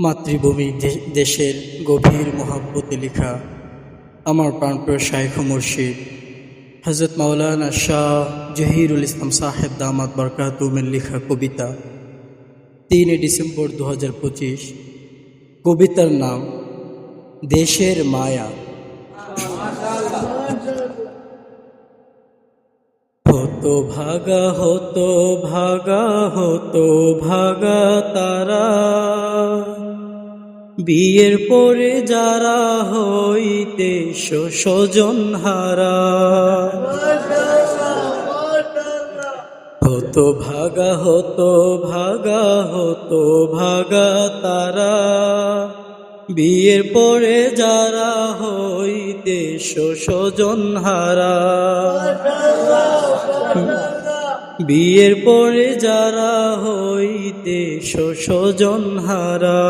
মাতৃভূমি দেশের গভীর মহাব্বতে লেখা আমার প্রাণপ্রিয় শাইখ মুর্শিদ হযরত মাওলানা শাহ জহিরুল ইসলাম সাহেব দামাত বরকাতুমের লেখা কবিতা 3 ডিসেম্বর 2025। কবিতার নাম দেশের মায়া। হতো ভাগা হতো ভাগা হতো ভাগা তারা, বিয়ের পরে যারা হইতে স্বজন হারা। হতো ভাগা হতো ভাগা হতো ভাগা তারা, বিয়ের পরে যারা হইতে স্বজন হারা। বিয়ের পরে যারা হইতে স্বজন হারা।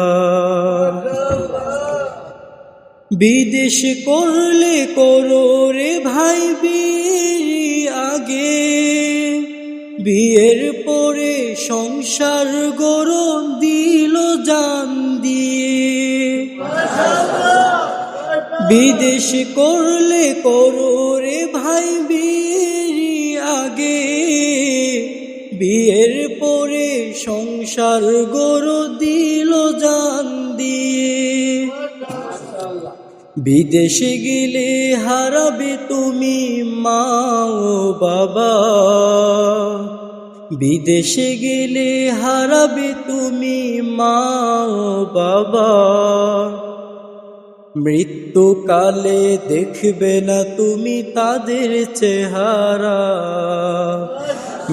বিদেশ করলে করো রে ভাই বিয়ের আগে, বিয়ের পরে সংসার গড়ন দিল জান দিয়ে। বিদেশ করলে করো রে ভাই বিয়ের আগে, বিয়ের পরে সংসার গড় দিল জান দিয়ে। বিদেশে গেলে হারাবে তুমি মা ও বাবা, বিদেশে গেলে হারাবে তুমি মা ও বাবা। মৃত্যুকালে দেখবে না তুমি তাদের চেহারা,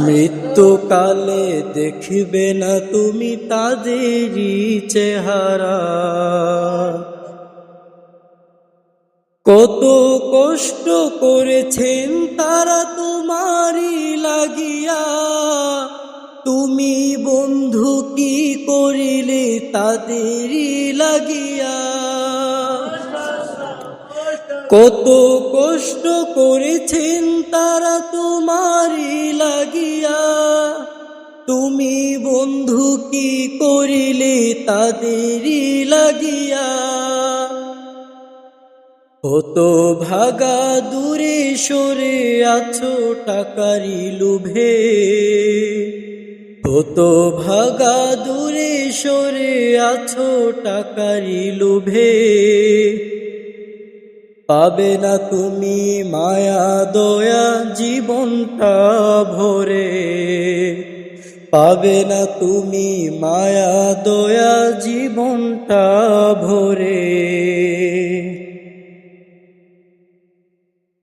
মৃত্যুকালে দেখবে না তুমি তাদেরই চেহারা। কত কষ্ট করেছেন তারা তোমারই লাগিয়া, তুমি বন্ধু কি করিলে তাদেরই লাগিয়া। কত কষ্ট করেছেন তারা তোমারই লাগিয়া, তুমি বন্ধু কি করিলে তাদেরই লাগিয়া। কত ভাগা দূরে সরে আছো টাকারি লোভে, কত ভাগা দূরে সরে আছো টাকারি লোভে। পাবে না তুমি মায়া দয়া জীবনটা ভরে, পাবে না তুমি মায়া দয়া জীবনটা ভরে।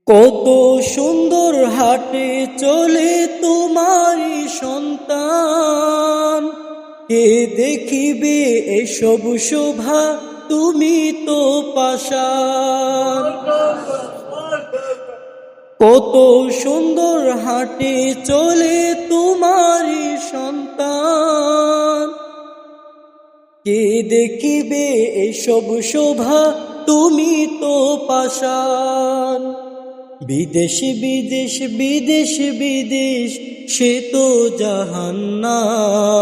কত সুন্দর হাটে চলে তোমারই সন্তান, কে দেখিবে এসব শোভা তুমি তো পাষাণ। কত সুন্দর হাটে চলে তোমারই সন্তান, কে দেখিবে এসব শোভা তুমি তো পাষাণ। বিদেশ বিদেশ বিদেশ বিদেশ সে তো জাহান্নাম,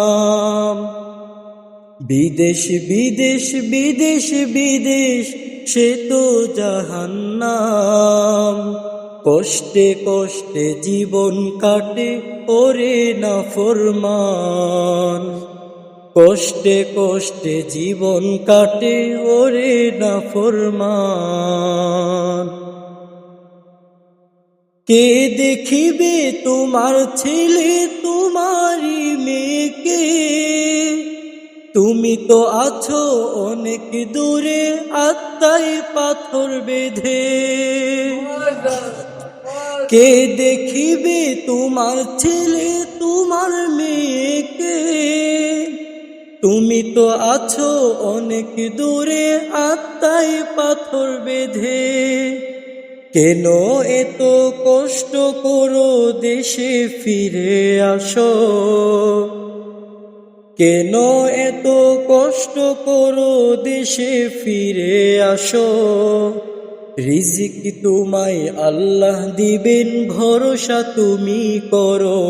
বিদেশ বিদেশ বিদেশ বিদেশ সে তো জাহান্নাম। কষ্টে কষ্টে জীবন কাটে ওরে নাফরমান, কষ্টে কষ্টে জীবন কাটে ওরে নাফরমান। কে দেখিবে তোমার ছেলে তোমারই মেয়েকে, তুমি তো আছো অনেক দূরে আত্মায় পাথর বেঁধে। কে দেখিবে তোমার ছেলে তোমার মেয়েকে, তুমি তো আছো অনেক দূরে আত্মায় পাথর বেঁধে। কেন এত কষ্ট করো দেশে ফিরে আসো, কেন এত কষ্ট করো দেশে ফিরে আসো। রিজিক তোমায় আল্লাহ দিবেন ভরসা তুমি করো,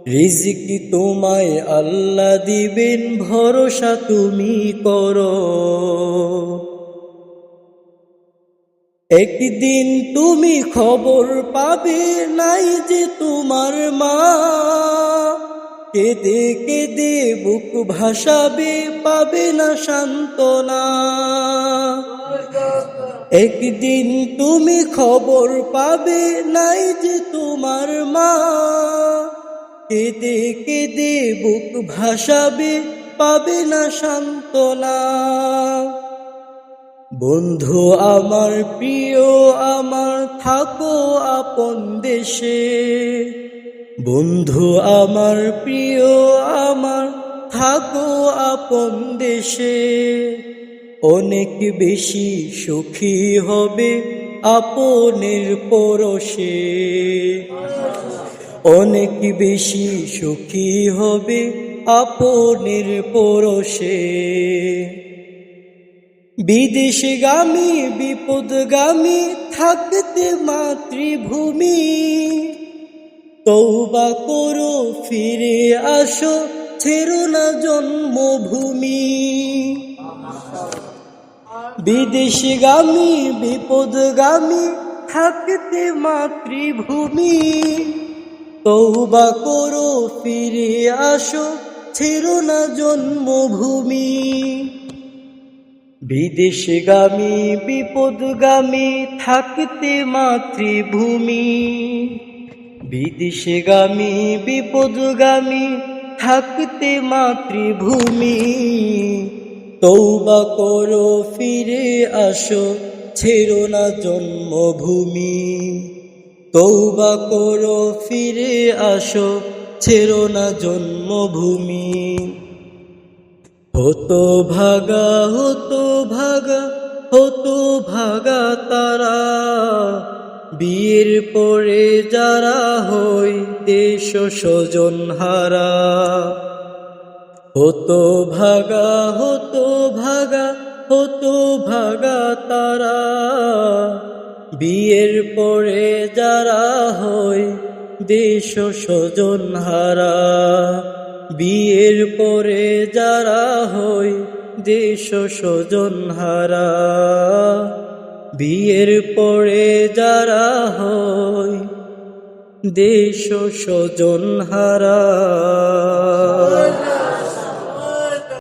রিজিক তোমায় আল্লাহ দিবেন, ভরসা তুমি করো। একদিন তুমি খবর পাবে নাই যে তোমার মা, কেঁদে কেঁদে বুক ভাসাবে, পাবে না সান্ত্বনা। একদিন তুমি খবর পাবে নাই যে তোমার মা, কেঁদে কেঁদে বুক ভাসাবে, পাবে না সান্ত্বনা। বন্ধু আমার প্রিয় আমার, থাকো আপন দেশে। বন্ধু আমার প্রিয় আমার, থাকো আপন দেশে। অনেক বেশি সুখী হবে আপনের পরশে। অনেক বেশি সুখী হবে আপনের পরশে। বিদেশগামী বিপদগামী থাকতে মাতৃভূমি, তওবা করো ফিরে আসো, ছেড়ো না জন্মভূমি। বিদেশগামী বিপদগামী থাকতে মাতৃভূমি, তওবা করো ফিরে আসো, ছেড়ো না জন্মভূমি। বিদেশগামী বিপদগামী থাকতে মাতৃভূমি, বিদেশগামী বিপদগামী থাকতে মাতৃভূমি। তওবা করো ফিরে আসো, ছেড়ো না জন্মভূমি। তওবা করো ফিরে আসো, ছেড়ো না জন্মভূমি। হতো ভাগা হতো ভাগা হতো ভাগা তারা, বিয়ের পরে যারা হই দেশ স্বজন হারা। হতো ভাগা হতো ভাগা হতো ভাগা তারা, বিয়ের পরে যারা হই দেশ স্বজন হারা। বিয়ের পরে যারা হই দেশ স্বজন হারা। বিয়ের পরে যারা হই দেশ স্বজন হারা।